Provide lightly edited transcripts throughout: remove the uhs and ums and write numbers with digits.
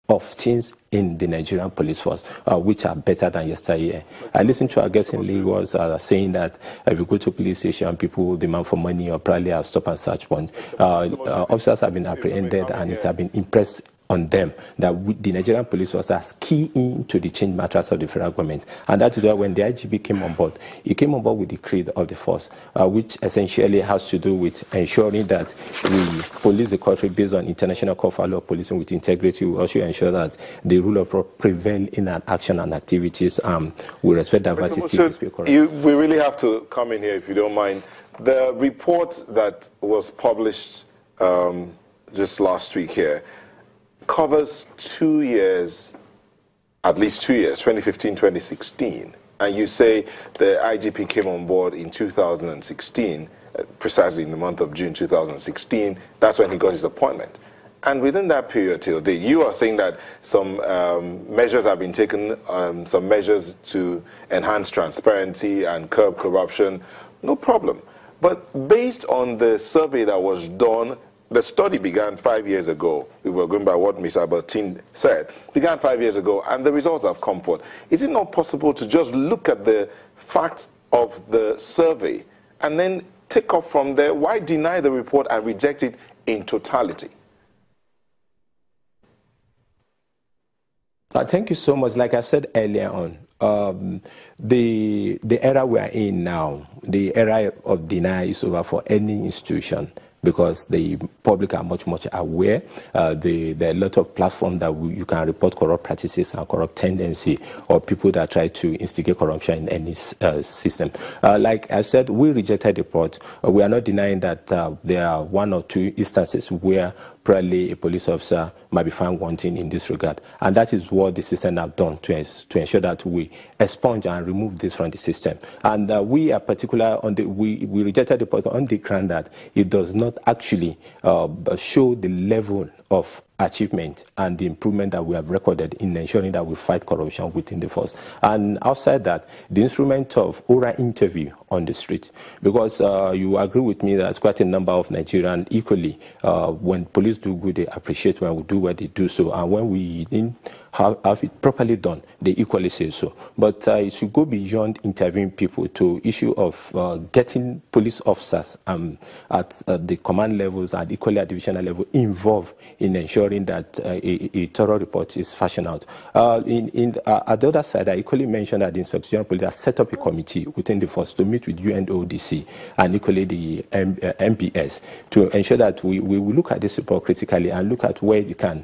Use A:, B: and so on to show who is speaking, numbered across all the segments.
A: of things in the Nigerian police force, which are better than yesteryear. I listened to our guest in Lagos saying that if you go to police station, people demand for money or probably have stop and search points. Officers have been apprehended, and it has been impressed on them that the Nigerian police force has key into the change matters of the federal government. And that is why when the IGP came on board, he came on board with the creed of the force, which essentially has to do with ensuring that we police the country based on international code for law policing with integrity. We also ensure that the rule of law prevail in our action and activities. We respect diversity.
B: We really have to come in here, if you don't mind. The report that was published just last week here covers 2 years, at least 2 years, 2015, 2016. And you say the IGP came on board in 2016, precisely in the month of June 2016. That's when he got his appointment. And within that period till date, you are saying that some measures have been taken, some measures to enhance transparency and curb corruption. No problem. But based on the survey that was done, the study began 5 years ago. We were going by what Ms. Albertine said. Began 5 years ago, and the results have come forth. Is it not possible to just look at the facts of the survey and then take off from there? Why deny the report and reject it in totality?
A: Thank you so much. Like I said earlier on, the era we are in now, the era of denial is over for any institution, because the public are much aware. There are a lot of platforms that you can report corrupt practices and corrupt tendency, or people that try to instigate corruption in any system. Like I said, we rejected the report. We are not denying that there are 1 or 2 instances where probably a police officer might be found wanting in this regard. And that is what the system have done to ensure that we expunge and remove this from the system. And we are particular on we rejected the report on the ground that it does not actually show the level of achievement and the improvement that we have recorded in ensuring that we fight corruption within the force. And outside that, the instrument of oral interview on the street, because you agree with me that quite a number of Nigerians equally, when police do good, they appreciate when we do what they do so, and when we didn't have it properly done, they equally say so. But it should go beyond interviewing people to issue of getting police officers at the command levels and equally at divisional level involved in ensuring that a thorough report is fashioned out. At the other side, I equally mentioned that the Inspector General of Police has set up a committee within the force to meet with UNODC and equally the MPS to ensure that we look at this report critically and look at where it can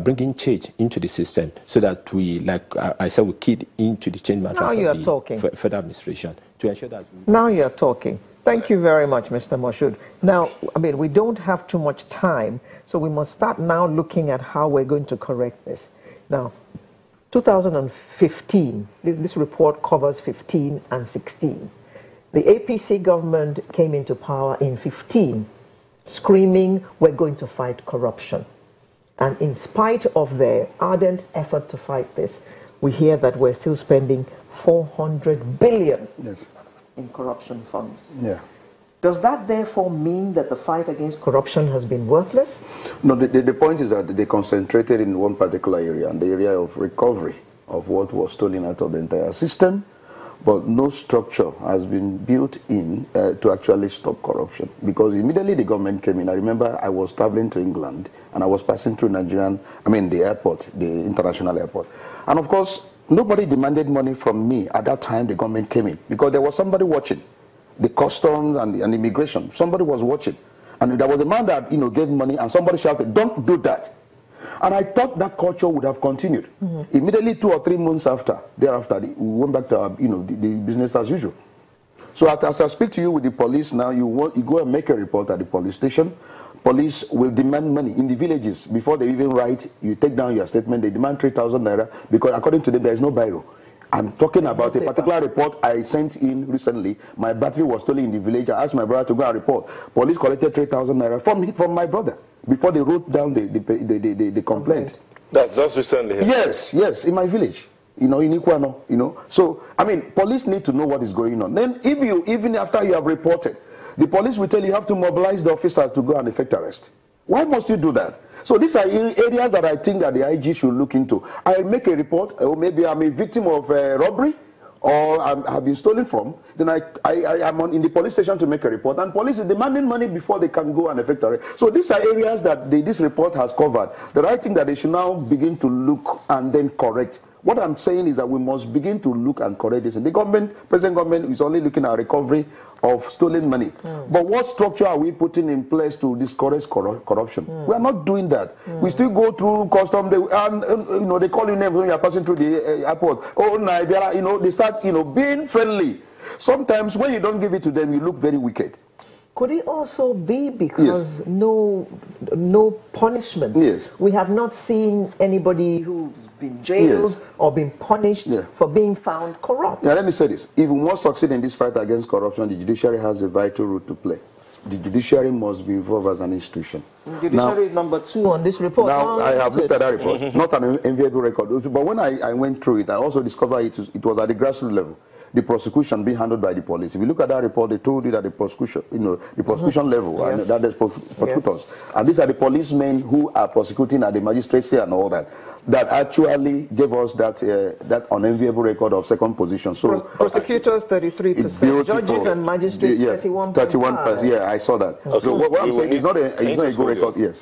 A: bring in change into the system, so that we, like I said, we keyed into the change matters of the federal administration to ensure that.
C: Now you're talking. Thank you very much, Mr. Moshood. Now, I mean, we don't have too much time, so we must start now looking at how we're going to correct this. Now, 2015, this report covers 15 and 16. The APC government came into power in 15, screaming, we're going to fight corruption. And in spite of their ardent effort to fight this, we hear that we're still spending 400 billion in corruption funds.
D: Yeah.
C: Does that therefore mean that the fight against corruption has been worthless?
D: No, the point is that they concentrated in one particular area, and the area of recovery of what was stolen out of the entire system, but no structure has been built in to actually stop corruption. Because immediately the government came in, I remember I was traveling to England, and I was passing through the airport, the international airport. And of course, nobody demanded money from me at that time the government came in, because there was somebody watching. The customs and immigration, somebody was watching. And there was a man that gave money, and somebody shouted, don't do that. And I thought that culture would have continued. Immediately 2 or 3 months thereafter, we went back to the business as usual. So as I speak to you with the police now, you go and make a report at the police station. Police will demand money in the villages. Before they even write, you take down your statement, they demand 3,000 naira, because according to them, there is no biro. I'm talking about a particular report I sent in recently. My battery was stolen in the village. I asked my brother to go and report. Police collected 3,000 naira from my brother before they wrote down the complaint.
B: That's just recently.
D: Yes, in my village. In Ikwano, So, I mean, police need to know what is going on. Then even after you have reported, the police will tell you have to mobilize the officers to go and effect arrest. Why must you do that? So these are areas that I think that the IG should look into. I make a report, or maybe I'm a victim of robbery, or have been stolen from, then I am in the police station to make a report, and police is demanding money before they can go and effect arrest. So these are areas that this report has covered. The right thing that they should now begin to look and then correct. What I'm saying is that we must begin to look and correct this. And the present government is only looking at recovery of stolen money. But what structure are we putting in place to discourage corruption? We are not doing that. We still go through custom, and they call you names when you are passing through the airport. Oh, Nigeria, they start, being friendly. Sometimes when you don't give it to them, you look very wicked.
C: Could it also be because no punishment?
D: Yes.
C: We have not seen anybody who's been jailed or been punished for being found corrupt.
D: Now, let me say this. If we want to succeed in this fight against corruption, the judiciary has a vital role to play. The judiciary must be involved as an institution.
C: The judiciary is number 2 on this report.
D: Now, I have looked at that report. Not an enviable record. But when I went through it, I also discovered it was at the grassroots level. The prosecution being handled by the police. If you look at that report, they told you that the prosecution, the prosecution level, and that there's prosecutors. And these are the policemen who are prosecuting at the magistracy and all that. That actually gave us that unenviable record of second position. So
C: prosecutors 33%, judges and magistrates 31%.
D: 31%. Yeah, I saw that. So what I'm saying is not a good record. Yes.